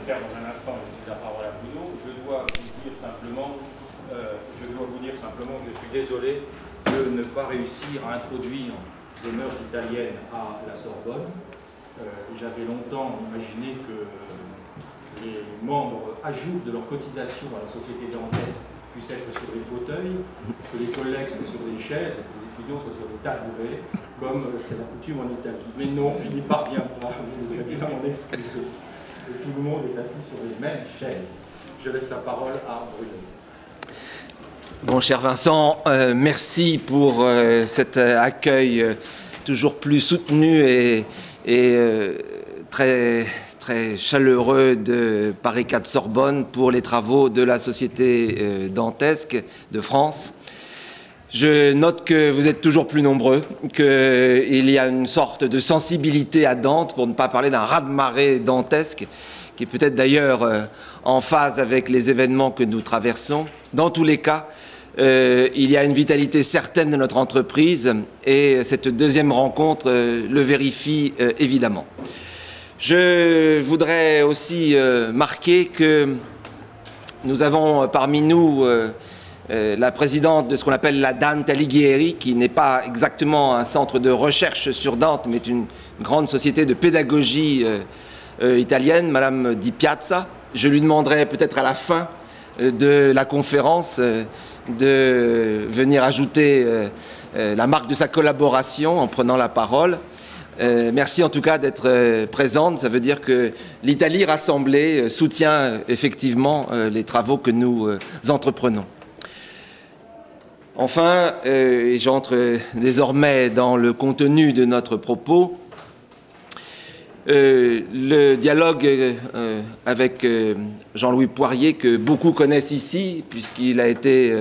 faire dans un instant laisser la parole à Bruno. Je dois vous dire simplement que je suis désolé de ne pas réussir à introduire les mœurs italiennes à la Sorbonne. J'avais longtemps imaginé que les membres ajoutent de leur cotisation à la société dantesque puissent être sur des fauteuils, que les collègues soient sur des chaises, que les étudiants soient sur des tabourets, comme c'est la coutume en Italie. Mais non, je n'y parviens pas, vous devez bien m'en excuser. Tout le monde est assis sur les mêmes chaises. Je laisse la parole à Bruno. Bon, cher Vincent, merci pour cet accueil toujours plus soutenu et très chaleureux de Paris 4 Sorbonne pour les travaux de la Société dantesque de France. Je note que vous êtes toujours plus nombreux, qu'il y a une sorte de sensibilité à Dante, pour ne pas parler d'un raz-de-marée dantesque, qui est peut-être d'ailleurs en phase avec les événements que nous traversons. Dans tous les cas, il y a une vitalité certaine de notre entreprise et cette deuxième rencontre le vérifie évidemment. Je voudrais aussi marquer que nous avons parmi nous la présidente de ce qu'on appelle la Dante Alighieri, qui n'est pas exactement un centre de recherche sur Dante, mais une grande société de pédagogie italienne, Madame Di Piazza. Je lui demanderai peut-être à la fin de la conférence de venir ajouter la marque de sa collaboration en prenant la parole. Merci en tout cas d'être présente. Ça veut dire que l'Italie rassemblée soutient effectivement les travaux que nous entreprenons. Enfin, et j'entre désormais dans le contenu de notre propos, le dialogue avec Jean-Louis Poirier, que beaucoup connaissent ici, puisqu'il a été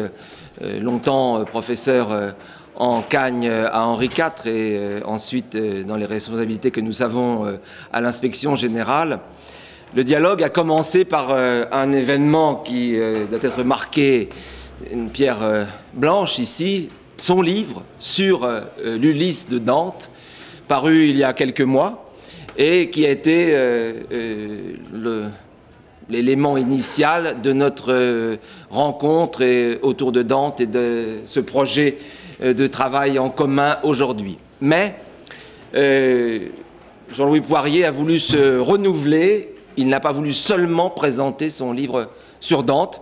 longtemps professeur en Cagne à Henri IV et ensuite dans les responsabilités que nous avons à l'inspection générale. Le dialogue a commencé par un événement qui doit être marqué, une pierre blanche ici, son livre sur l'Ulysse de Dante, paru il y a quelques mois, et qui a été l'élément initial de notre rencontre autour de Dante et de ce projet de travail en commun aujourd'hui. Mais Jean-Louis Poirier a voulu se renouveler. Il n'a pas voulu seulement présenter son livre sur Dante.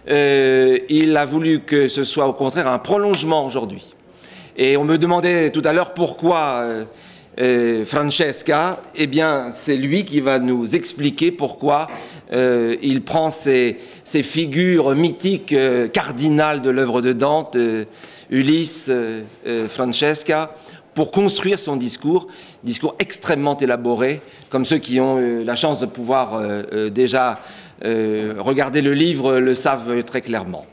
Il a voulu que ce soit au contraire un prolongement aujourd'hui. Et on me demandait tout à l'heure pourquoi Francesca. Eh bien, c'est lui qui va nous expliquer pourquoi il prend ces figures mythiques cardinales de l'œuvre de Dante, Ulysse, Francesca, pour construire son discours extrêmement élaboré, comme ceux qui ont eu la chance de pouvoir déjà regarder le livre le savent très clairement.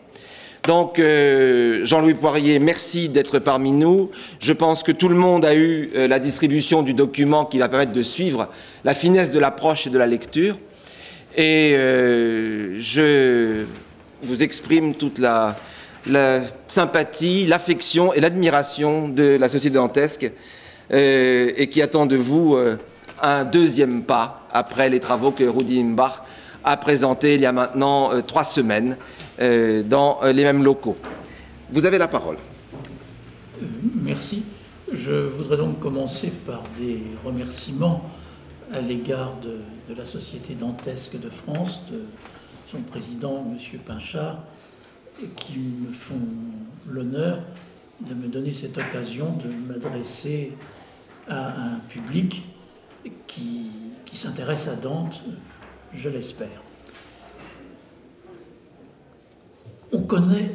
Donc, Jean-Louis Poirier, merci d'être parmi nous. Je pense que tout le monde a eu la distribution du document qui va permettre de suivre la finesse de l'approche et de la lecture. Et je vous exprime toute la sympathie, l'affection et l'admiration de la société dantesque et qui attend de vous un deuxième pas après les travaux que Rudi Imbach a présentés il y a maintenant 3 semaines dans les mêmes locaux. Vous avez la parole. Merci. Je voudrais donc commencer par des remerciements à l'égard de la Société dantesque de France, de son président, M. Pinchard, qui me font l'honneur de me donner cette occasion de m'adresser à un public qui s'intéresse à Dante, je l'espère. On connaît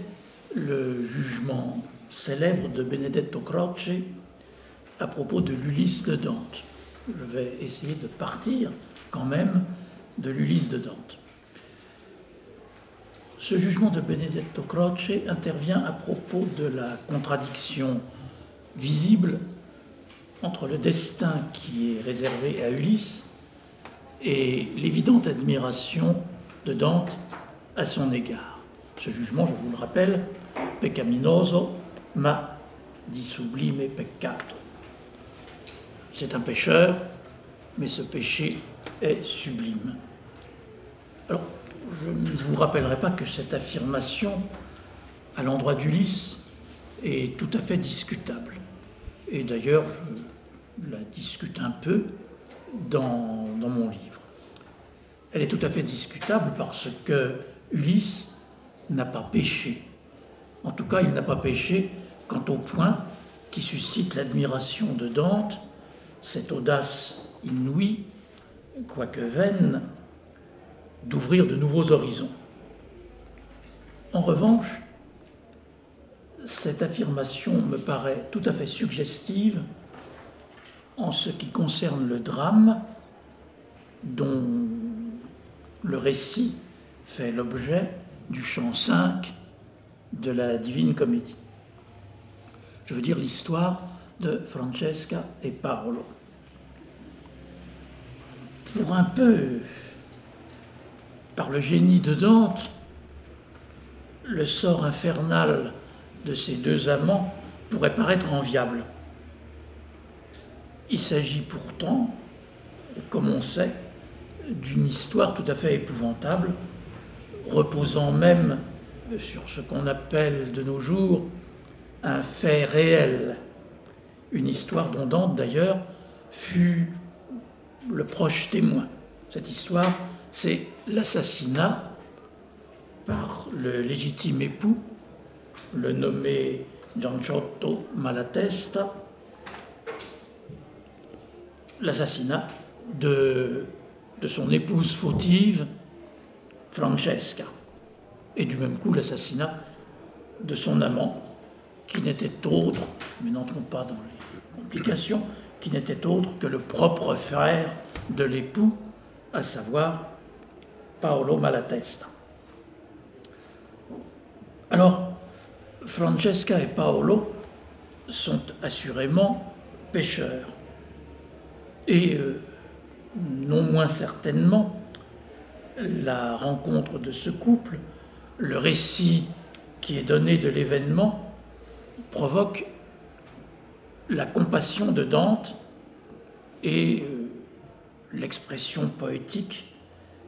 le jugement célèbre de Benedetto Croce à propos de l'Ulysse de Dante. Je vais essayer de partir quand même de l'Ulysse de Dante. Ce jugement de Benedetto Croce intervient à propos de la contradiction visible entre le destin qui est réservé à Ulysse et l'évidente admiration de Dante à son égard. Ce jugement, je vous le rappelle, peccaminoso, ma di sublime peccato. C'est un pécheur, mais ce péché est sublime. Alors, je ne vous rappellerai pas que cette affirmation à l'endroit d'Ulysse est tout à fait discutable. Et d'ailleurs, je la discute un peu dans mon livre. Elle est tout à fait discutable parce que Ulysse n'a pas péché. En tout cas, il n'a pas péché quant au point qui suscite l'admiration de Dante, cette audace inouïe, quoique vaine, d'ouvrir de nouveaux horizons. En revanche, cette affirmation me paraît tout à fait suggestive en ce qui concerne le drame dont le récit fait l'objet du chant 5 de la Divine Comédie. Je veux dire l'histoire de Francesca et Paolo. Pour un peu, par le génie de Dante, le sort infernal de ces deux amants pourrait paraître enviable. Il s'agit pourtant, comme on sait, d'une histoire tout à fait épouvantable, reposant même sur ce qu'on appelle de nos jours un fait réel. Une histoire dont Dante, d'ailleurs, fut le proche témoin. Cette histoire, c'est l'assassinat par le légitime époux, le nommé Gianciotto Malatesta, l'assassinat de son épouse fautive, Francesca, et du même coup l'assassinat de son amant, qui n'était autre, mais n'entrons pas dans les complications, qui n'était autre que le propre frère de l'époux, à savoir Paolo Malatesta. Alors, Francesca et Paolo sont assurément pécheurs. Et non moins certainement, la rencontre de ce couple, le récit qui est donné de l'événement, provoque la compassion de Dante et l'expression poétique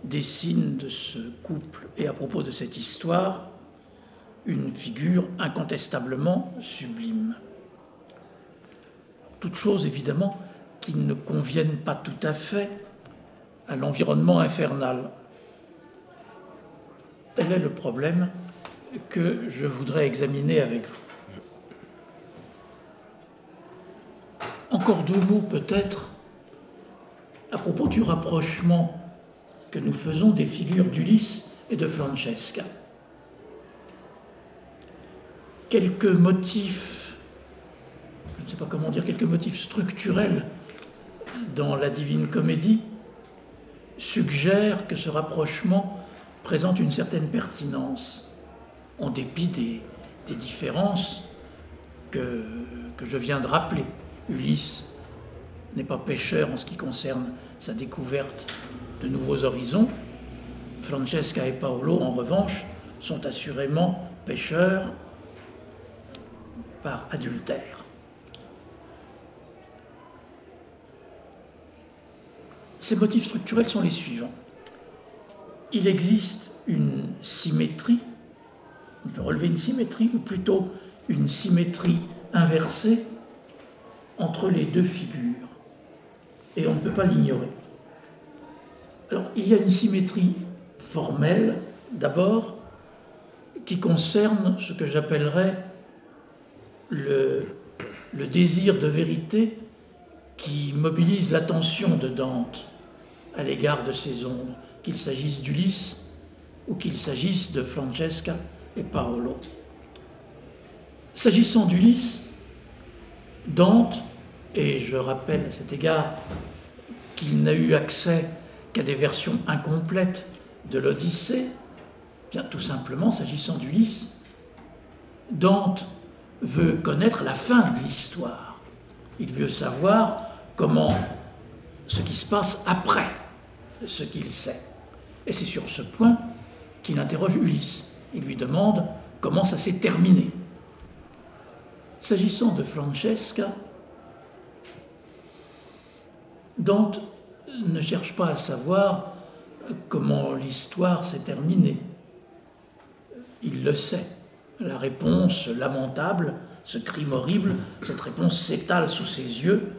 dessine de ce couple et à propos de cette histoire une figure incontestablement sublime. Toute chose évidemment qui ne conviennent pas tout à fait à l'environnement infernal. Tel est le problème que je voudrais examiner avec vous. Encore deux mots peut-être à propos du rapprochement que nous faisons des figures d'Ulysse et de Francesca. Quelques motifs, je ne sais pas comment dire, quelques motifs structurels dans la Divine Comédie suggèrent que ce rapprochement présente une certaine pertinence, en dépit des différences que je viens de rappeler. Ulysse n'est pas pécheur en ce qui concerne sa découverte de nouveaux horizons. Francesca et Paolo, en revanche, sont assurément pécheurs par adultère. Ces motifs structurels sont les suivants. Il existe une symétrie, on peut relever une symétrie, ou plutôt une symétrie inversée entre les deux figures, et on ne peut pas l'ignorer. Alors, il y a une symétrie formelle, d'abord, qui concerne ce que j'appellerais le désir de vérité qui mobilise l'attention de Dante à l'égard de ces ombres, qu'il s'agisse d'Ulysse ou qu'il s'agisse de Francesca et Paolo. S'agissant d'Ulysse, Dante, et je rappelle à cet égard qu'il n'a eu accès qu'à des versions incomplètes de l'Odyssée, bien tout simplement, s'agissant d'Ulysse, Dante veut connaître la fin de l'histoire. Il veut savoir comment ce qui se passe après ce qu'il sait. Et c'est sur ce point qu'il interroge Ulysse. Il lui demande comment ça s'est terminé. S'agissant de Francesca, Dante ne cherche pas à savoir comment l'histoire s'est terminée. Il le sait. La réponse lamentable, ce crime horrible, cette réponse s'étale sous ses yeux,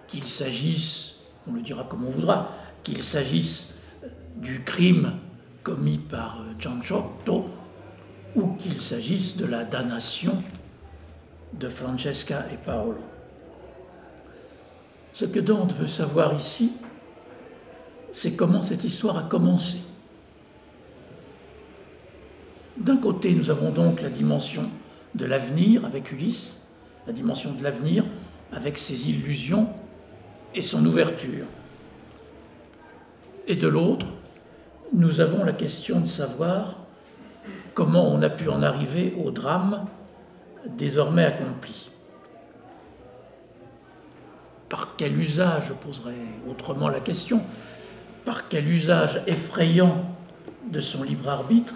qu'il s'agisse, on le dira comme on voudra, qu'il s'agisse du crime commis par Gianciotto ou qu'il s'agisse de la damnation de Francesca et Paolo. Ce que Dante veut savoir ici, c'est comment cette histoire a commencé. D'un côté, nous avons donc la dimension de l'avenir avec Ulysse, la dimension de l'avenir avec ses illusions et son ouverture. Et de l'autre, nous avons la question de savoir comment on a pu en arriver au drame désormais accompli. Par quel usage, je poserai autrement la question, par quel usage effrayant de son libre arbitre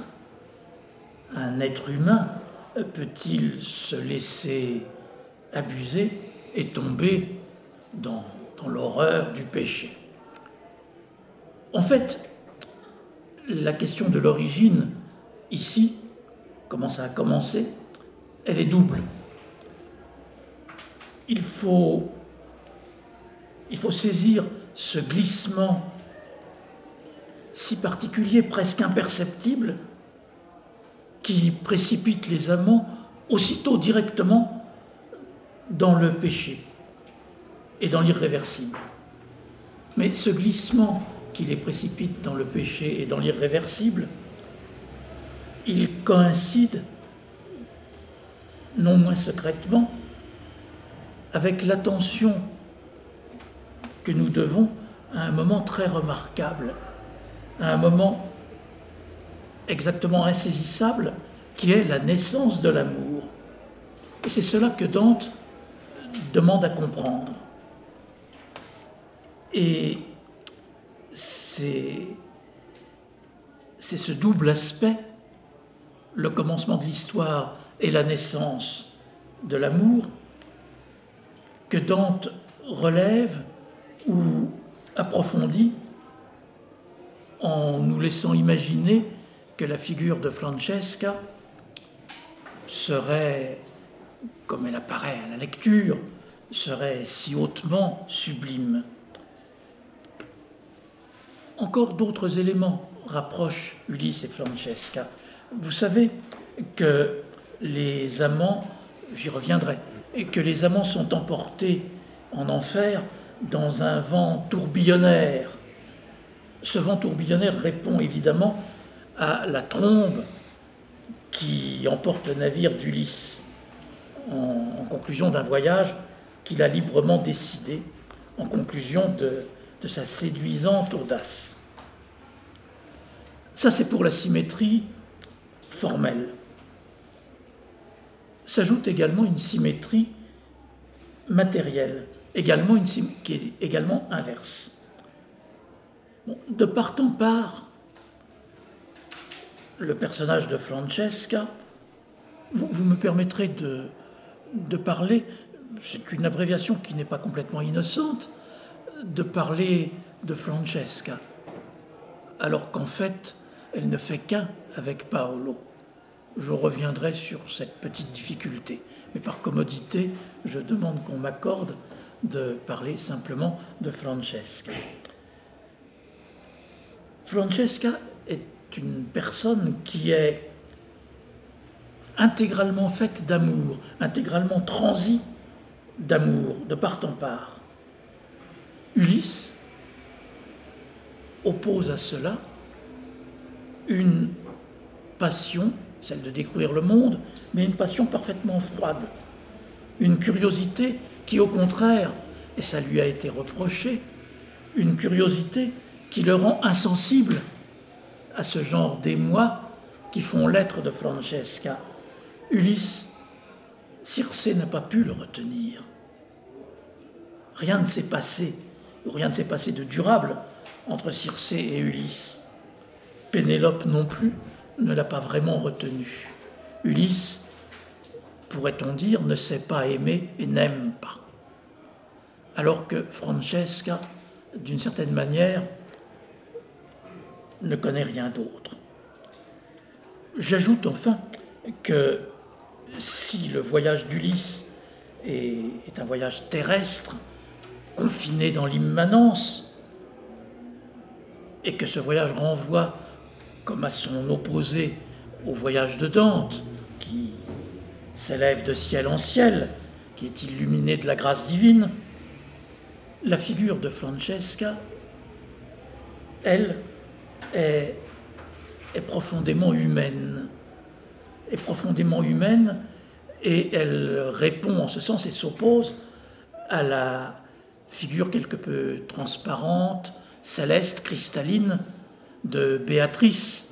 un être humain peut-il se laisser abuser et tomber dans l'horreur du péché? En fait, la question de l'origine, ici, comment ça a commencé, elle est double. Il faut saisir ce glissement si particulier, presque imperceptible, qui précipite les amants aussitôt directement dans le péché et dans l'irréversible. Mais ce glissement qui les précipite dans le péché et dans l'irréversible, il coïncide, non moins secrètement, avec l'attention que nous devons à un moment très remarquable, à un moment exactement insaisissable, qui est la naissance de l'amour. Et c'est cela que Dante demande à comprendre. Et c'est ce double aspect, le commencement de l'histoire et la naissance de l'amour, que Dante relève ou approfondit en nous laissant imaginer que la figure de Francesca serait, comme elle apparaît à la lecture, serait si hautement sublime. Encore d'autres éléments rapprochent Ulysse et Francesca. Vous savez que les amants, j'y reviendrai, et que les amants sont emportés en enfer dans un vent tourbillonnaire. Ce vent tourbillonnaire répond évidemment à la trombe qui emporte le navire d'Ulysse en conclusion d'un voyage qu'il a librement décidé, en conclusion de sa séduisante audace. Ça, c'est pour la symétrie formelle. S'ajoute également une symétrie matérielle, qui est également inverse. Bon, de part en part, le personnage de Francesca, vous me permettrez de parler, c'est une abréviation qui n'est pas complètement innocente, de parler de Francesca, alors qu'en fait, elle ne fait qu'un avec Paolo. Je reviendrai sur cette petite difficulté, mais par commodité, je demande qu'on m'accorde de parler simplement de Francesca. Francesca est une personne qui est intégralement faite d'amour, intégralement transie d'amour, de part en part. Ulysse oppose à cela une passion, celle de découvrir le monde, mais une passion parfaitement froide, une curiosité qui, au contraire, et ça lui a été reproché, une curiosité qui le rend insensible à ce genre d'émoi qui font l'être de Francesca. Ulysse, Circé n'a pas pu le retenir. Rien ne s'est passé de durable entre Circé et Ulysse. Pénélope non plus ne l'a pas vraiment retenu. Ulysse, pourrait-on dire, ne sait pas aimer et n'aime pas. Alors que Francesca, d'une certaine manière, ne connaît rien d'autre. J'ajoute enfin que si le voyage d'Ulysse est un voyage terrestre, confiné dans l'immanence, et que ce voyage renvoie, comme à son opposé, au voyage de Dante, qui s'élève de ciel en ciel, qui est illuminé de la grâce divine, la figure de Francesca, elle, est profondément humaine. Est profondément humaine, et elle répond en ce sens et s'oppose à la figure quelque peu transparente, céleste, cristalline de Béatrice,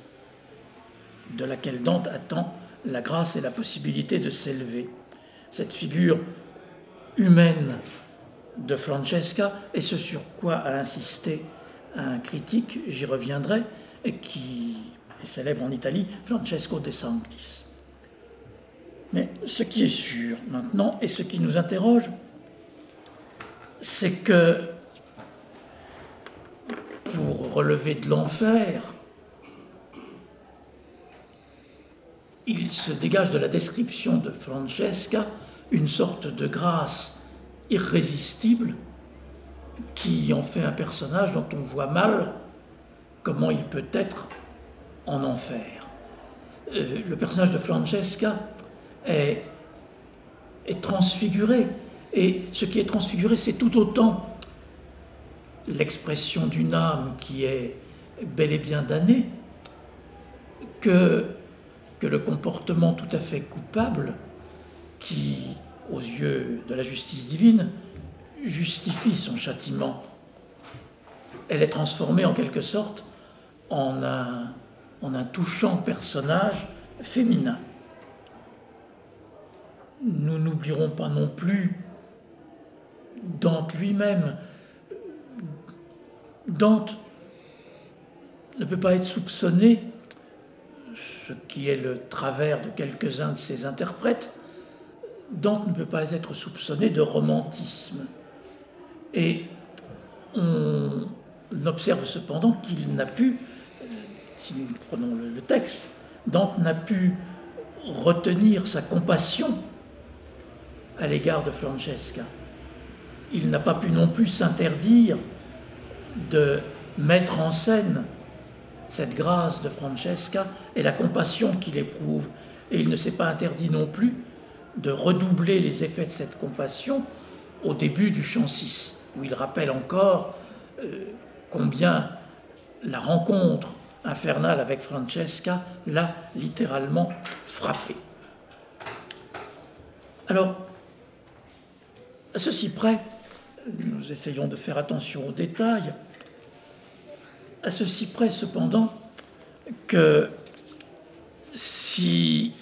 de laquelle Dante attend la grâce et la possibilité de s'élever. Cette figure humaine de Francesca est ce sur quoi a insisté un critique, j'y reviendrai, et qui est célèbre en Italie, Francesco de Sanctis. Mais ce qui est sûr maintenant, et ce qui nous interroge, c'est que pour relever de l'enfer, il se dégage de la description de Francesca une sorte de grâce irrésistible qui en fait un personnage dont on voit mal comment il peut être en enfer. Le personnage de Francesca est transfiguré, et ce qui est transfiguré, c'est tout autant l'expression d'une âme qui est bel et bien damnée que le comportement tout à fait coupable qui, aux yeux de la justice divine, justifie son châtiment. Elle est transformée en quelque sorte en un touchant personnage féminin. Nous n'oublierons pas non plus Dante lui-même. Dante ne peut pas être soupçonné, ce qui est le travers de quelques-uns de ses interprètes, Dante ne peut pas être soupçonné de romantisme. Et on observe cependant qu'il n'a pu, si nous prenons le texte, Dante n'a pu retenir sa compassion à l'égard de Francesca. Il n'a pas pu non plus s'interdire de mettre en scène cette grâce de Francesca et la compassion qu'il éprouve. Et il ne s'est pas interdit non plus de redoubler les effets de cette compassion au début du chant 6, où il rappelle encore combien la rencontre infernale avec Francesca l'a littéralement frappé. Alors, à ceci près, nous essayons de faire attention aux détails, à ceci près cependant que si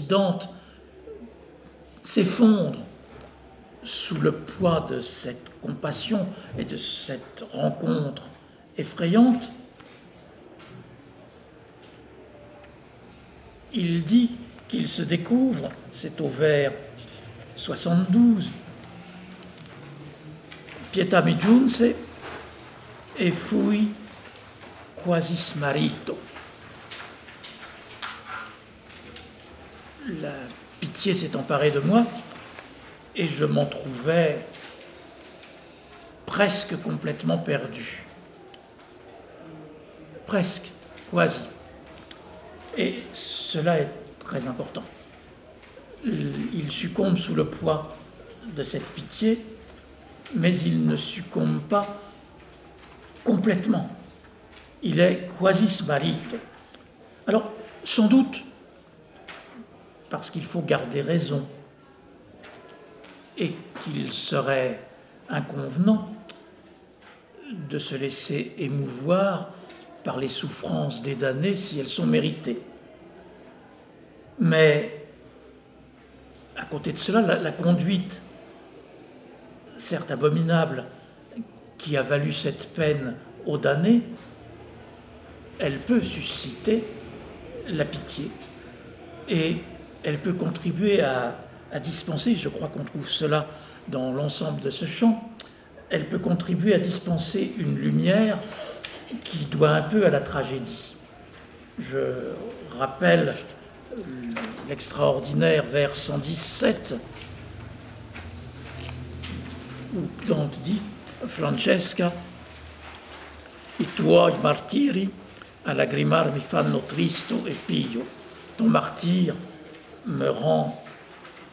Dante s'effondre sous le poids de cette compassion et de cette rencontre effrayante, il dit qu'il se découvre, c'est au vers 72, Pietà mi giunse e fui quasi smarrito. La pitié s'est emparée de moi et je m'en trouvais presque complètement perdu. Presque, quasi. Et cela est très important. Il succombe sous le poids de cette pitié, mais il ne succombe pas complètement. Il est quasi smarrito. Alors, sans doute, parce qu'il faut garder raison et qu'il serait inconvenant de se laisser émouvoir par les souffrances des damnés si elles sont méritées. Mais, à côté de cela, la conduite, certes abominable, qui a valu cette peine aux damnés, elle peut susciter la pitié et elle peut contribuer à dispenser, je crois qu'on trouve cela dans l'ensemble de ce chant, elle peut contribuer à dispenser une lumière qui doit un peu à la tragédie. Je rappelle l'extraordinaire vers 117, où Dante dit « Francesca, i tuoi martiri a lagrimar mi fanno tristo e pio ». Ton martyre me rend,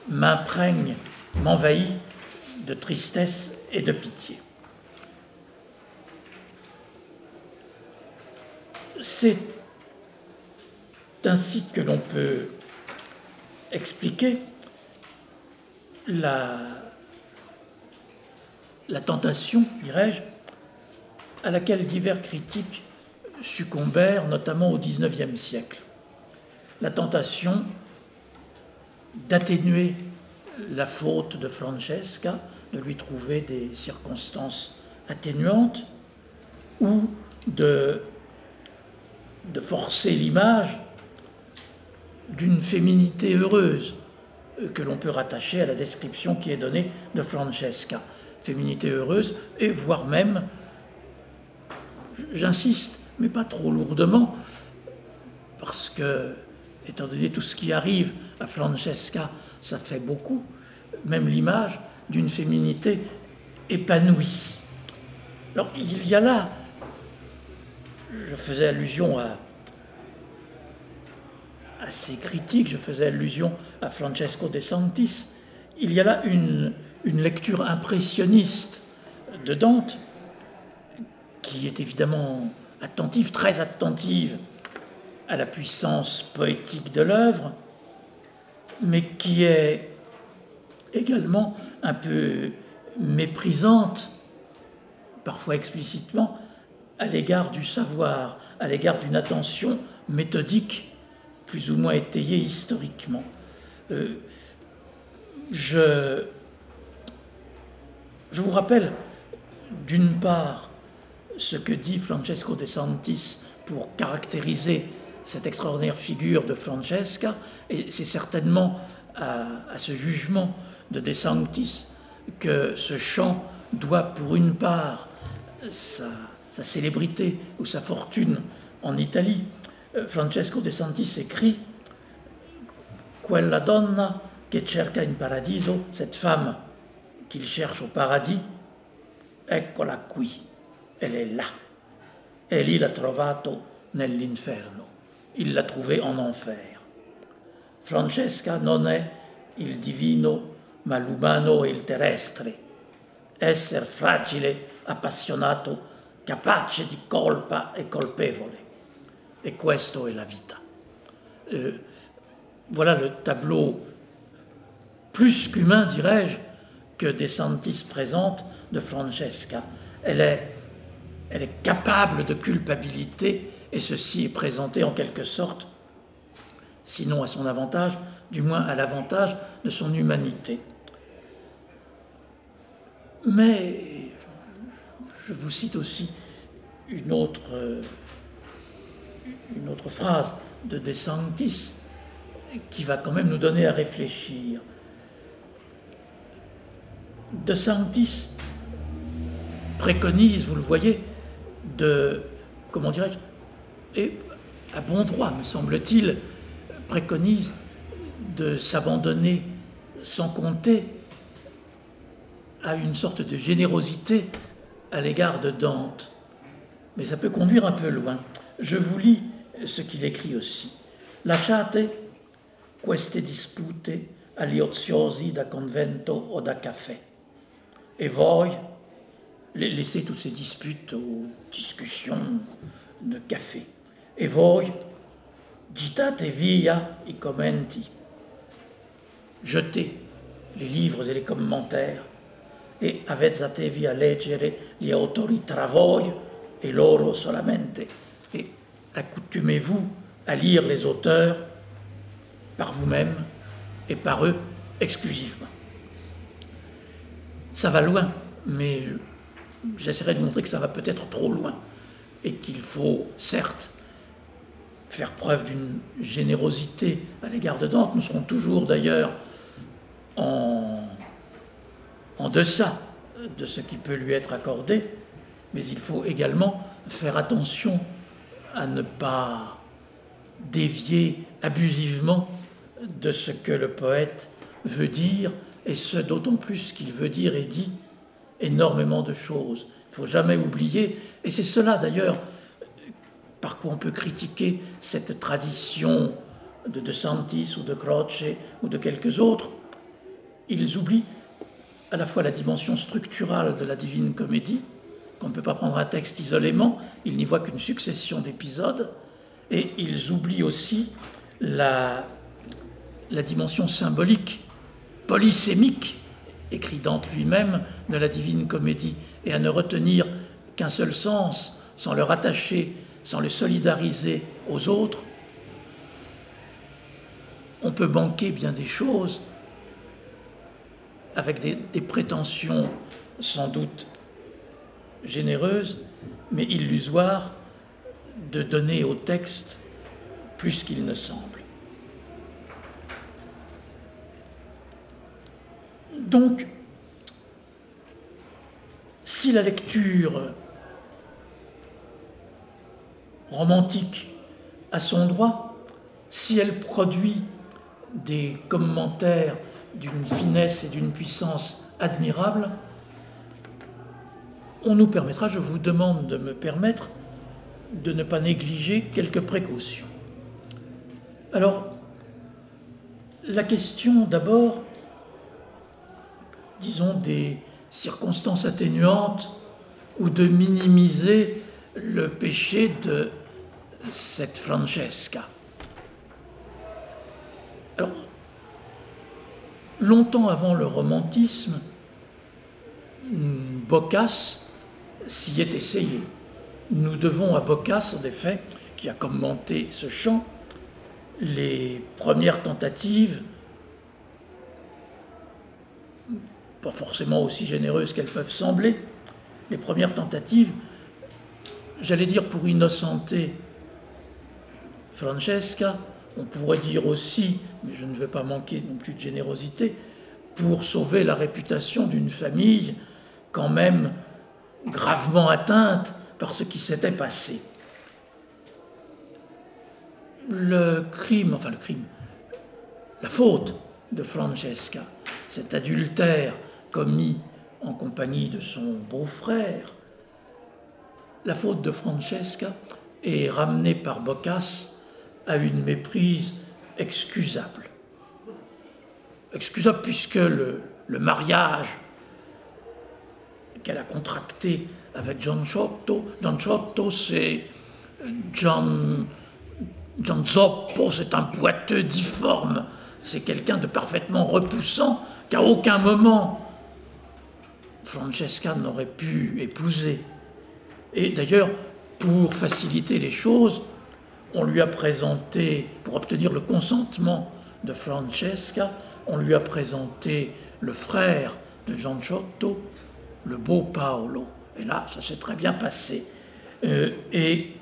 m'imprègne, m'envahit de tristesse et de pitié. C'est ainsi que l'on peut expliquer la tentation, dirais-je, à laquelle divers critiques succombèrent, notamment au XIXe siècle. La tentation d'atténuer la faute de Francesca, de lui trouver des circonstances atténuantes, ou de forcer l'image d'une féminité heureuse que l'on peut rattacher à la description qui est donnée de Francesca. Féminité heureuse, et voire même, j'insiste, mais pas trop lourdement, parce que, étant donné tout ce qui arrive à Francesca, ça fait beaucoup, même l'image d'une féminité épanouie. Alors, il y a là, je faisais allusion à ces critiques, je faisais allusion à Francesco De Sanctis, il y a là une lecture impressionniste de Dante, qui est évidemment attentive, très attentive à la puissance poétique de l'œuvre, mais qui est également un peu méprisante, parfois explicitement, à l'égard du savoir, à l'égard d'une attention méthodique, plus ou moins étayée historiquement. Je vous rappelle, d'une part, ce que dit Francesco De Sanctis pour caractériser cette extraordinaire figure de Francesca, et c'est certainement à ce jugement de De Sanctis que ce chant doit, pour une part, sa célébrité ou sa fortune en Italie. Francesco De Sanctis écrit « Quella donna che cerca in paradiso », cette femme qu'il cherche au paradis, eccola qui, elle est là. Egli l'ha trovato nell'inferno. Il l'a trouvée en enfer. Francesca non è il divino, ma l'umano e il terrestre. Esser fragile, appassionato, capace di colpa e colpevole. E questo è la vita. Voilà le tableau plus qu'humain, dirais-je, que De Sanctis présente de Francesca. Elle est capable de culpabilité, et ceci est présenté en quelque sorte, sinon à son avantage, du moins à l'avantage de son humanité. Mais je vous cite aussi une autre phrase de De Sanctis qui va quand même nous donner à réfléchir. De Sanctis préconise, vous le voyez, comment dirais-je, et à bon droit, me semble-t-il, préconise de s'abandonner sans compter à une sorte de générosité à l'égard de Dante. Mais ça peut conduire un peu loin. Je vous lis ce qu'il écrit aussi. « Lasciate queste dispute agli oziosi da convento o da caffè. Et voi, laissez toutes ces disputes aux discussions de café. Et voi, gittate via i commenti. Jetez les livres et les commentaires. Et avvezzatevi a leggere gli autori tra voi e loro solamente. Et accoutumez-vous à lire les auteurs par vous-même et par eux exclusivement. Ça va loin, mais j'essaierai de vous montrer que ça va peut-être trop loin et qu'il faut, certes, faire preuve d'une générosité à l'égard de Dante. Nous serons toujours d'ailleurs en deçà de ce qui peut lui être accordé, mais il faut également faire attention à ne pas dévier abusivement de ce que le poète veut dire, et ce d'autant plus qu'il veut dire et dit énormément de choses. Il ne faut jamais oublier, et c'est cela d'ailleurs par quoi on peut critiquer cette tradition de De Santis ou de Croce ou de quelques autres. Ils oublient à la fois la dimension structurale de la Divine Comédie, qu'on ne peut pas prendre un texte isolément, ils n'y voient qu'une succession d'épisodes, et ils oublient aussi la dimension symbolique, polysémique, écrit Dante lui-même, de la Divine Comédie, et à ne retenir qu'un seul sens, sans le rattacher, sans le solidariser aux autres, on peut manquer bien des choses avec des prétentions sans doute généreuses, mais illusoires, de donner au texte plus qu'il ne semble. Donc, si la lecture romantique a son droit, si elle produit des commentaires d'une finesse et d'une puissance admirables, on nous permettra, je vous demande de me permettre, de ne pas négliger quelques précautions. Alors, la question d'abord, disons, des circonstances atténuantes ou de minimiser le péché de cette Francesca. Alors, longtemps avant le romantisme, Boccace s'y est essayé. Nous devons à Boccace, en effet, qui a commenté ce chant, les premières tentatives, pas forcément aussi généreuses qu'elles peuvent sembler, les premières tentatives, j'allais dire pour innocenter Francesca, on pourrait dire aussi, mais je ne veux pas manquer non plus de générosité, pour sauver la réputation d'une famille quand même gravement atteinte par ce qui s'était passé. La faute de Francesca, cet adultère commis en compagnie de son beau-frère, la faute de Francesca est ramenée par Boccace à une méprise excusable. Excusable puisque le mariage qu'elle a contracté avec Gianciotto, c'est Gian Zoppo, c'est un boiteux difforme, c'est quelqu'un de parfaitement repoussant qu'à aucun moment Francesca n'aurait pu épouser. Et d'ailleurs, pour faciliter les choses, on lui a présenté, pour obtenir le consentement de Francesca, on lui a présenté le frère de Gianciotto, le beau Paolo. Et là, ça s'est très bien passé. Et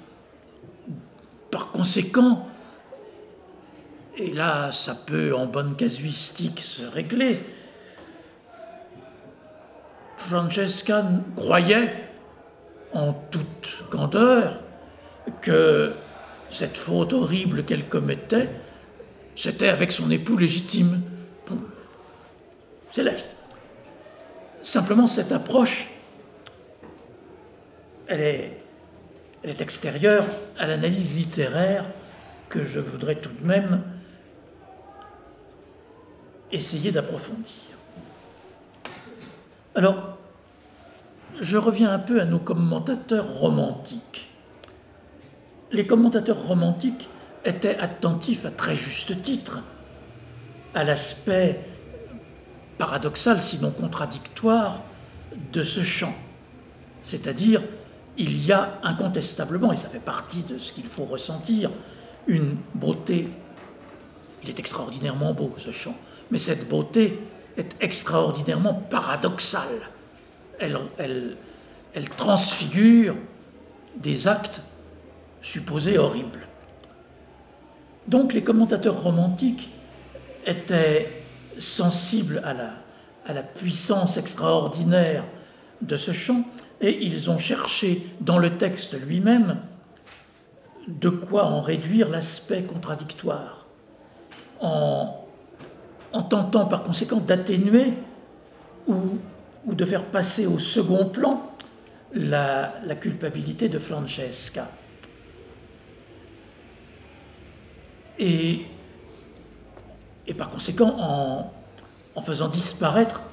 par conséquent, et là, ça peut en bonne casuistique se régler, Francesca croyait, en toute candeur, que cette faute horrible qu'elle commettait, c'était avec son époux légitime. Bon, c'est la vie. Simplement, cette approche, elle est extérieure à l'analyse littéraire que je voudrais tout de même essayer d'approfondir. Alors, je reviens un peu à nos commentateurs romantiques. Les commentateurs romantiques étaient attentifs à très juste titre à l'aspect paradoxal, sinon contradictoire, de ce chant. C'est-à-dire, il y a incontestablement, et ça fait partie de ce qu'il faut ressentir, une beauté. Il est extraordinairement beau, ce chant, mais cette beauté est extraordinairement paradoxale. Elle transfigure des actes supposés horribles. Donc les commentateurs romantiques étaient sensibles à la puissance extraordinaire de ce chant, et ils ont cherché dans le texte lui-même de quoi en réduire l'aspect contradictoire, en tentant par conséquent d'atténuer ou de faire passer au second plan la culpabilité de Francesca. Et par conséquent, en faisant disparaître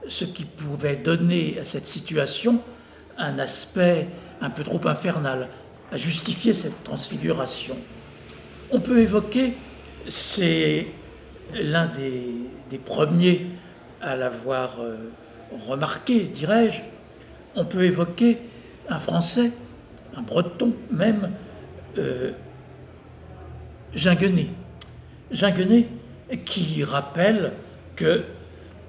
ce qui pouvait donner à cette situation un aspect un peu trop infernal, à justifier cette transfiguration. On peut évoquer, c'est l'un des premiers à l'avoir remarqué, dirais-je, on peut évoquer un Français, un Breton même, Ginguené. Ginguené qui rappelle que,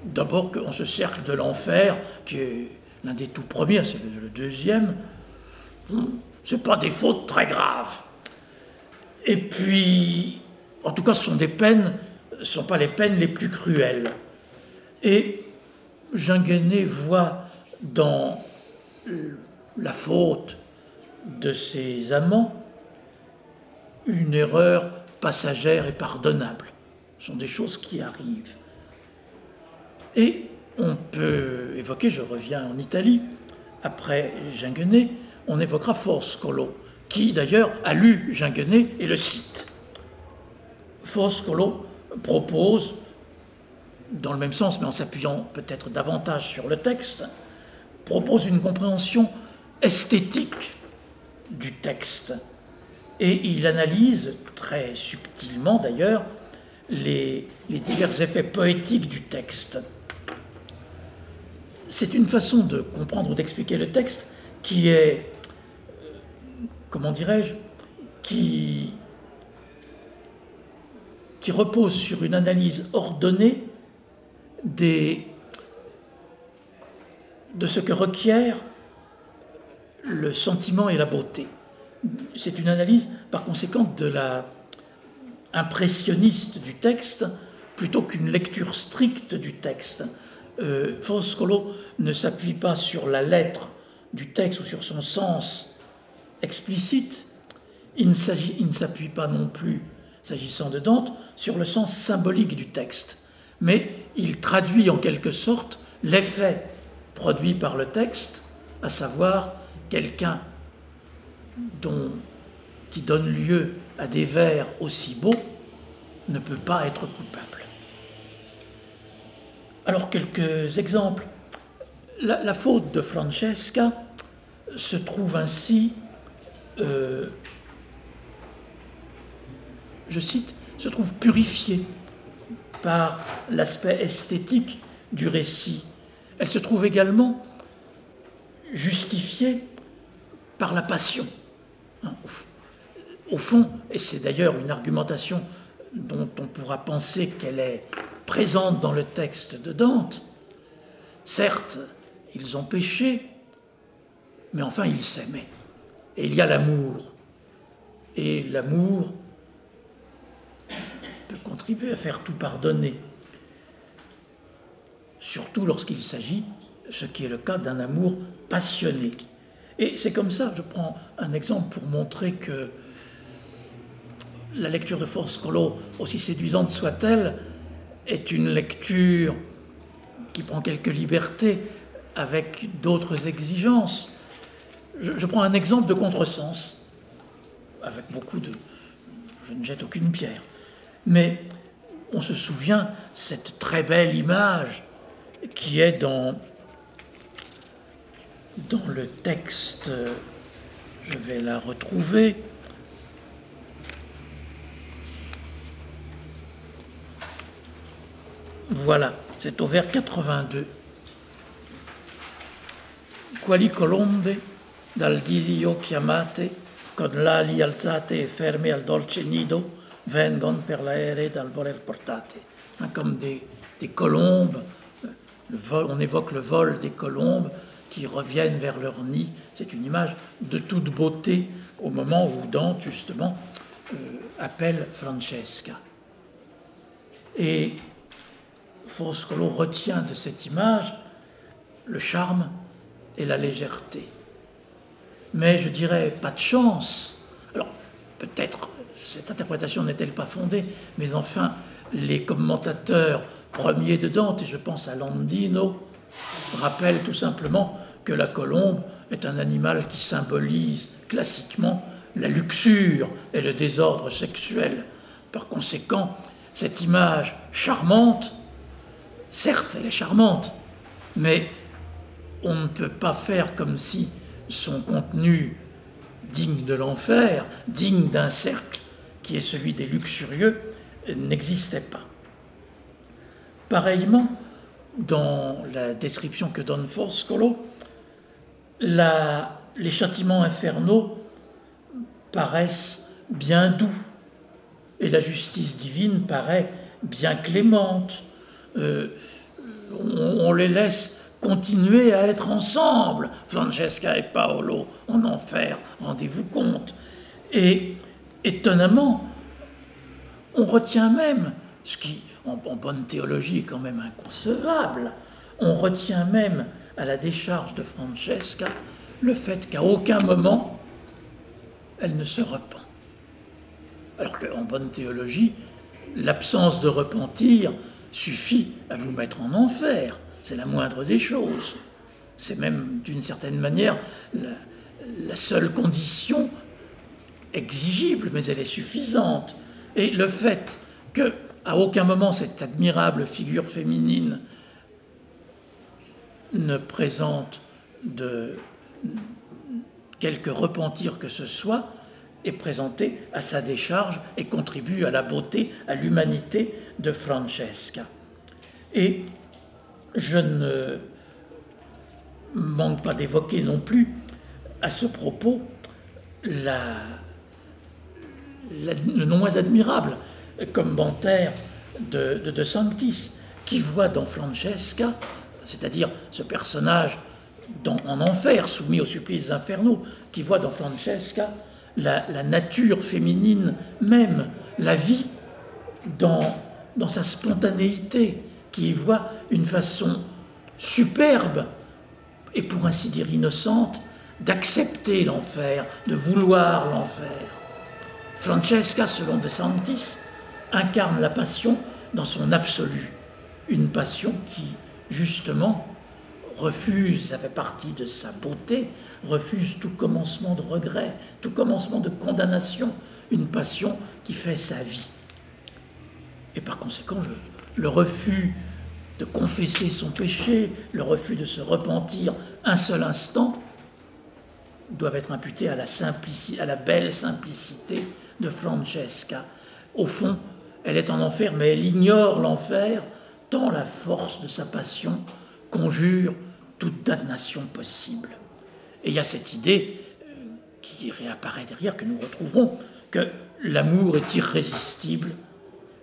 d'abord, qu'on ce cercle de l'enfer, qui est l'un des tout premiers, c'est le deuxième, c'est pas des fautes très graves. Et puis, en tout cas, ce sont des peines, ce ne sont pas les peines les plus cruelles. Et Ginguené voit dans la faute de ses amants une erreur passagère et pardonnable. Ce sont des choses qui arrivent. Et on peut évoquer, je reviens en Italie, après Ginguené, on évoquera Foscolo, qui d'ailleurs a lu Ginguené et le cite. Foscolo propose, dans le même sens, mais en s'appuyant peut-être davantage sur le texte, propose une compréhension esthétique du texte. Et il analyse, très subtilement d'ailleurs, les divers effets poétiques du texte. C'est une façon de comprendre ou d'expliquer le texte qui est, comment dirais-je, qui repose sur une analyse ordonnée de ce que requiert le sentiment et la beauté. C'est une analyse, par conséquent, de la impressionniste du texte plutôt qu'une lecture stricte du texte. Foscolo ne s'appuie pas sur la lettre du texte ou sur son sens explicite. Il ne s'appuie pas non plus, s'agissant de Dante, sur le sens symbolique du texte. Mais il traduit en quelque sorte l'effet produit par le texte, à savoir quelqu'un qui donne lieu à des vers aussi beaux ne peut pas être coupable. Alors, quelques exemples. La faute de Francesca se trouve ainsi, je cite, se trouve purifiée par l'aspect esthétique du récit. Elle se trouve également justifiée par la passion. Au fond, et c'est d'ailleurs une argumentation dont on pourra penser qu'elle est présente dans le texte de Dante, certes, ils ont péché, mais enfin ils s'aimaient. Et il y a l'amour. Et l'amour peut contribuer à faire tout pardonner, surtout lorsqu'il s'agit, ce qui est le cas, d'un amour passionné. Et c'est comme ça, je prends un exemple pour montrer que la lecture de Foscolo, aussi séduisante soit-elle, est une lecture qui prend quelques libertés avec d'autres exigences. Je prends un exemple de contresens, avec beaucoup de... Je ne jette aucune pierre. Mais on se souvient cette très belle image qui est dans le texte, je vais la retrouver. Voilà, c'est au vers 82. Quali colombe dal disio chiamate, con l'ali alzate e ferme al dolce nido, vengon per l'aere dal voler portate. Comme des colombes, on évoque le vol des colombes qui reviennent vers leur nid. C'est une image de toute beauté au moment où Dante, justement, appelle Francesca. Et Foscolo retient de cette image le charme et la légèreté. Mais je dirais pas de chance. Alors, peut-être cette interprétation n'est-elle pas fondée, mais enfin, les commentateurs premiers de Dante, et je pense à Landino, rappellent tout simplement que la colombe est un animal qui symbolise classiquement la luxure et le désordre sexuel. Par conséquent, cette image charmante, certes, elle est charmante, mais on ne peut pas faire comme si son contenu digne de l'enfer, digne d'un cercle qui est celui des luxurieux, n'existait pas. Pareillement, dans la description que donne Foscolo, les châtiments infernaux paraissent bien doux et la justice divine paraît bien clémente. On les laisse continuer à être ensemble, Francesca et Paolo, en enfer, rendez-vous compte. Et étonnamment, on retient même, ce qui en bonne théologie est quand même inconcevable, on retient même à la décharge de Francesca le fait qu'à aucun moment elle ne se repent. Alors qu'en bonne théologie, l'absence de repentir suffit à vous mettre en enfer. C'est la moindre des choses. C'est même, d'une certaine manière, la seule condition exigible, mais elle est suffisante. Et le fait qu'à aucun moment cette admirable figure féminine ne présente de quelque repentir que ce soit, est présenté à sa décharge et contribue à la beauté, à l'humanité de Francesca. Et je ne manque pas d'évoquer non plus à ce propos le non moins admirable commentaire de Sanctis, qui voit dans Francesca, c'est-à-dire ce personnage en enfer, soumis aux supplices infernaux, qui voit dans Francesca la nature féminine même, la vie dans sa spontanéité, qui y voit une façon superbe et pour ainsi dire innocente d'accepter l'enfer, de vouloir l'enfer. Francesca, selon De Sanctis, incarne la passion dans son absolu, une passion qui, justement, refuse, ça fait partie de sa beauté, refuse tout commencement de regret, tout commencement de condamnation, une passion qui fait sa vie. Et par conséquent, le refus de confesser son péché, le refus de se repentir un seul instant, doivent être imputés à la belle simplicité de Francesca. Au fond, elle est en enfer, mais elle ignore l'enfer, tant la force de sa passion conjure toute damnation possible. Et il y a cette idée qui réapparaît derrière, que nous retrouverons, que l'amour est irrésistible,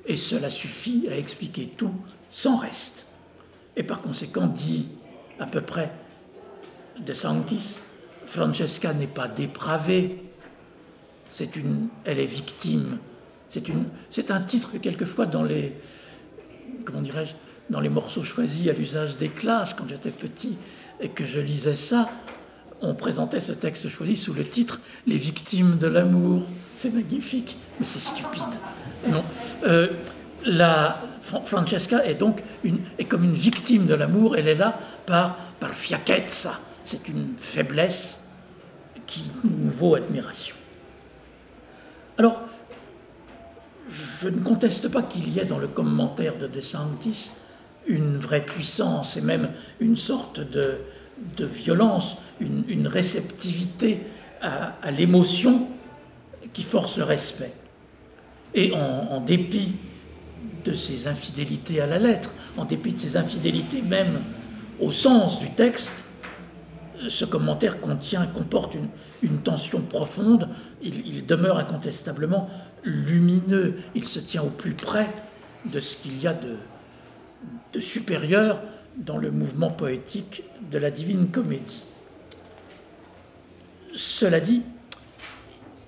et cela suffit à expliquer tout sans reste. Et par conséquent, dit à peu près De Sanctis, Francesca n'est pas dépravée, elle est victime. C'est un titre que quelquefois dans les morceaux choisis à l'usage des classes, quand j'étais petit et que je lisais ça, on présentait ce texte choisi sous le titre « Les victimes de l'amour ». C'est magnifique, mais c'est stupide. Non. Francesca est donc comme une victime de l'amour. Elle est là par fiacchezza. C'est une faiblesse qui nous vaut admiration. Alors, je ne conteste pas qu'il y ait dans le commentaire de De Sanctis une vraie puissance et même une sorte de violence, une réceptivité à l'émotion qui force le respect. Et en dépit de ses infidélités à la lettre, en dépit de ses infidélités même au sens du texte, ce commentaire comporte une tension profonde. Il demeure incontestablement lumineux. Il se tient au plus près de ce qu'il y a de supérieur dans le mouvement poétique de la Divine Comédie. Cela dit,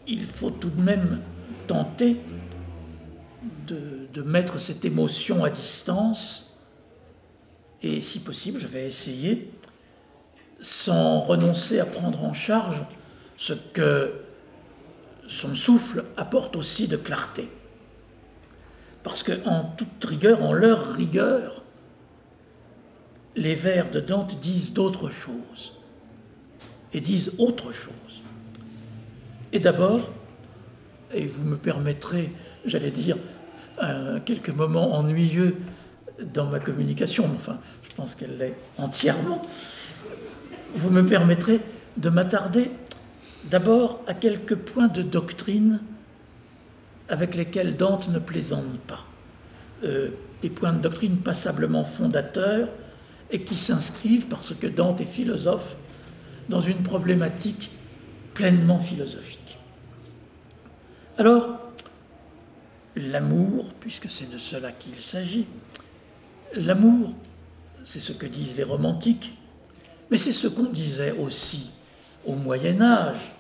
il faut tout de même tenter de mettre cette émotion à distance, et si possible, je vais essayer, sans renoncer à prendre en charge ce que son souffle apporte aussi de clarté. Parce qu'en toute rigueur, en leur rigueur, les vers de Dante disent d'autres choses, et disent autre chose. Et d'abord, et vous me permettrez, j'allais dire, quelques moments ennuyeux dans ma communication, enfin, je pense qu'elle l'est entièrement, vous me permettrez de m'attarder d'abord à quelques points de doctrine avec lesquels Dante ne plaisante pas. Des points de doctrine passablement fondateurs et qui s'inscrivent, parce que Dante est philosophe, dans une problématique pleinement philosophique. Alors, l'amour, puisque c'est de cela qu'il s'agit, l'amour, c'est ce que disent les romantiques, mais c'est ce qu'on disait aussi au Moyen-Âge,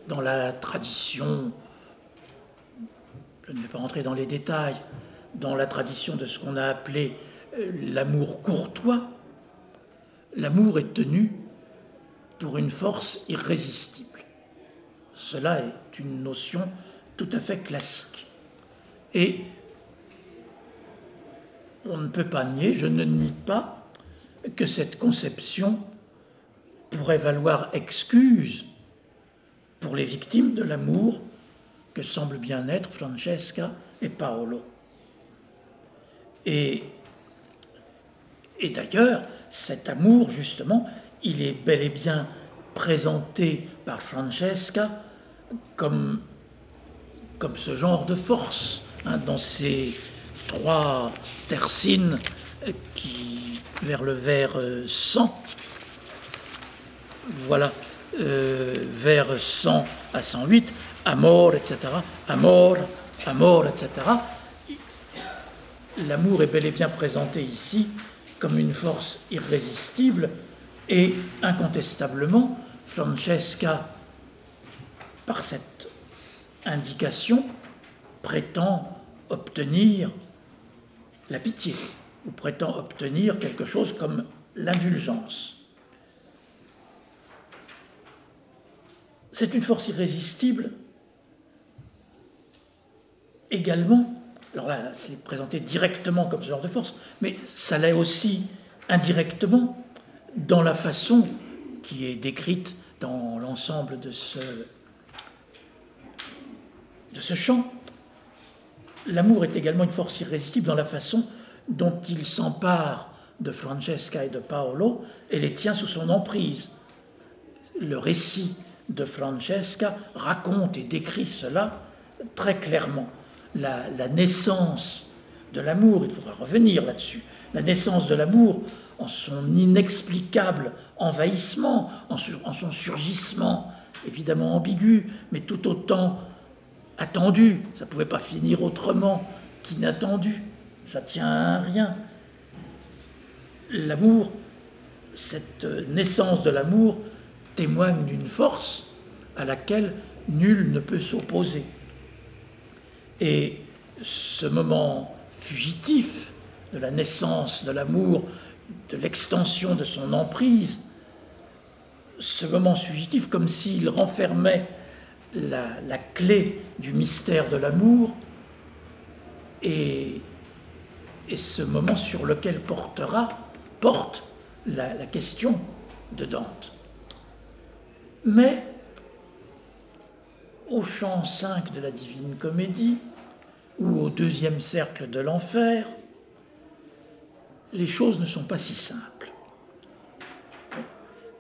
dans la tradition, je ne vais pas rentrer dans les détails, dans la tradition de ce qu'on a appelé l'amour courtois. L'amour est tenu pour une force irrésistible. Cela est une notion tout à fait classique. Et on ne peut pas nier, je ne nie pas, que cette conception pourrait valoir excuse pour les victimes de l'amour que semblent bien être Francesca et Paolo. Et d'ailleurs, cet amour, justement, il est bel et bien présenté par Francesca comme ce genre de force, dans ces 3 tercines qui, vers le vers 100, voilà, vers 100 à 108, amor, etc., amor, amor, etc. L'amour est bel et bien présenté ici comme une force irrésistible et incontestablement, Francesca, par cette indication, prétend obtenir la pitié ou prétend obtenir quelque chose comme l'indulgence. C'est une force irrésistible également. Alors là, c'est présenté directement comme ce genre de force, mais ça l'est aussi indirectement dans la façon qui est décrite dans l'ensemble de ce chant. L'amour est également une force irrésistible dans la façon dont il s'empare de Francesca et de Paolo et les tient sous son emprise. Le récit de Francesca raconte et décrit cela très clairement. La naissance de l'amour, il faudra revenir là-dessus, la naissance de l'amour en son inexplicable envahissement, en son surgissement évidemment ambigu, mais tout autant attendu, ça ne pouvait pas finir autrement qu'inattendu, ça tient à un rien. L'amour, cette naissance de l'amour témoigne d'une force à laquelle nul ne peut s'opposer. Et ce moment fugitif de la naissance de l'amour, de l'extension de son emprise, ce moment fugitif comme s'il renfermait la clé du mystère de l'amour et ce moment sur lequel porte la question de Dante. Mais au chant 5 de la Divine Comédie ou au 2e cercle de l'enfer, les choses ne sont pas si simples.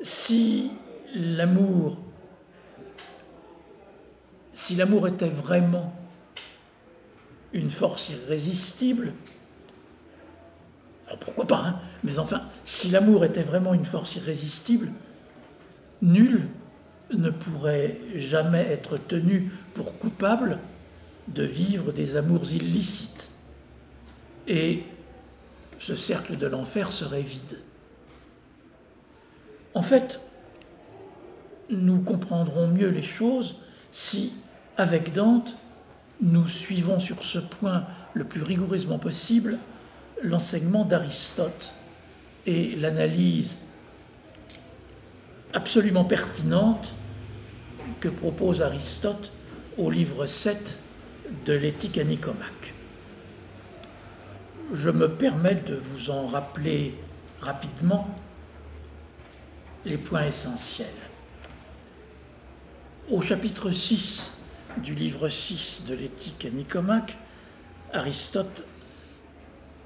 Si l'amour était vraiment une force irrésistible, alors pourquoi pas, hein, mais enfin, si l'amour était vraiment une force irrésistible, nul ne pourrait jamais être tenu pour coupable de vivre des amours illicites. Et ce cercle de l'enfer serait vide. En fait, nous comprendrons mieux les choses si, avec Dante, nous suivons sur ce point le plus rigoureusement possible l'enseignement d'Aristote et l'analyse absolument pertinente que propose Aristote au livre 7 de l'Éthique à Nicomaque. Je me permets de vous en rappeler rapidement les points essentiels. Au chapitre 6 du livre 6 de l'Éthique à Nicomaque, Aristote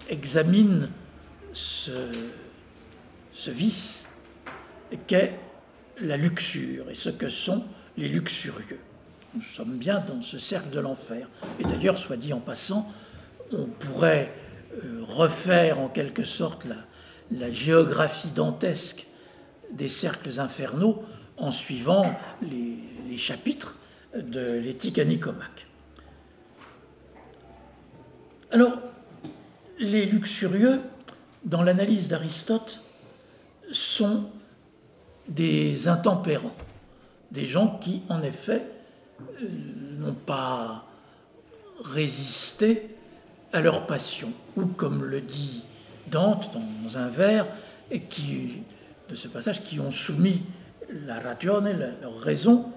examine ce vice qu'est la luxure et ce que sont les luxurieux. Nous sommes bien dans ce cercle de l'enfer. Et d'ailleurs, soit dit en passant, on pourrait refaire en quelque sorte la géographie dantesque des cercles infernaux en suivant les chapitres de l'Éthique à Nicomaque. Alors, les luxurieux, dans l'analyse d'Aristote, sont des intempérants, des gens qui, en effet, n'ont pas résisté à leur passion, ou comme le dit Dante dans un vers, et de ce passage, qui ont soumis la ragione, leur raison,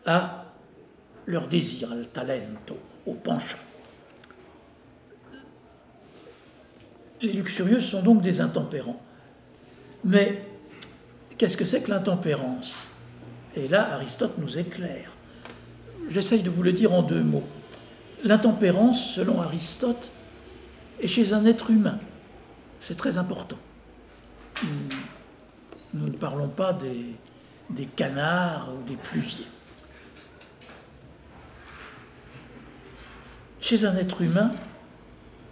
à leur désir, al talento, au penchant. Les luxurieux sont donc des intempérants. Mais qu'est-ce que c'est que l'intempérance? Et là, Aristote nous éclaire. J'essaye de vous le dire en 2 mots. L'intempérance, selon Aristote, est chez un être humain. C'est très important. Nous ne parlons pas des canards ou des pluviers. Chez un être humain,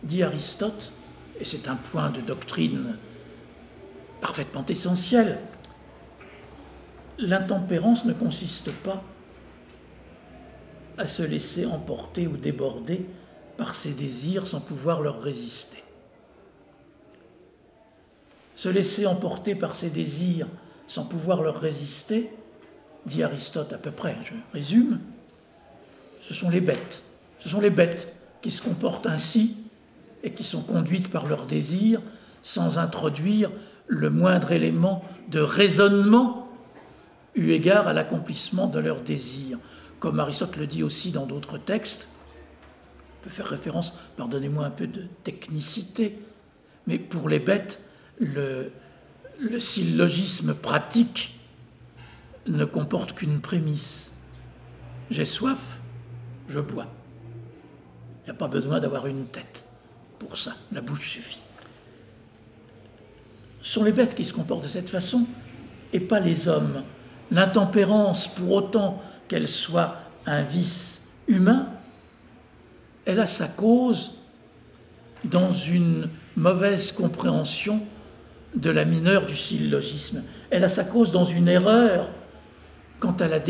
dit Aristote, et c'est un point de doctrine parfaitement essentiel, l'intempérance ne consiste pas à se laisser emporter ou déborder par ses désirs sans pouvoir leur résister. Se laisser emporter par ses désirs sans pouvoir leur résister, dit Aristote à peu près, je résume, ce sont les bêtes. Ce sont les bêtes qui se comportent ainsi et qui sont conduites par leurs désirs sans introduire le moindre élément de raisonnement eu égard à l'accomplissement de leurs désirs. Comme Aristote le dit aussi dans d'autres textes, on peut faire référence, pardonnez-moi un peu de technicité, mais pour les bêtes, le syllogisme pratique ne comporte qu'une prémisse. J'ai soif, je bois. Il n'y a pas besoin d'avoir une tête pour ça, la bouche suffit. Ce sont les bêtes qui se comportent de cette façon et pas les hommes. L'intempérance, pour autant qu'elle soit un vice humain, elle a sa cause dans une mauvaise compréhension de la mineure du syllogisme. Elle a sa cause dans une erreur quant à la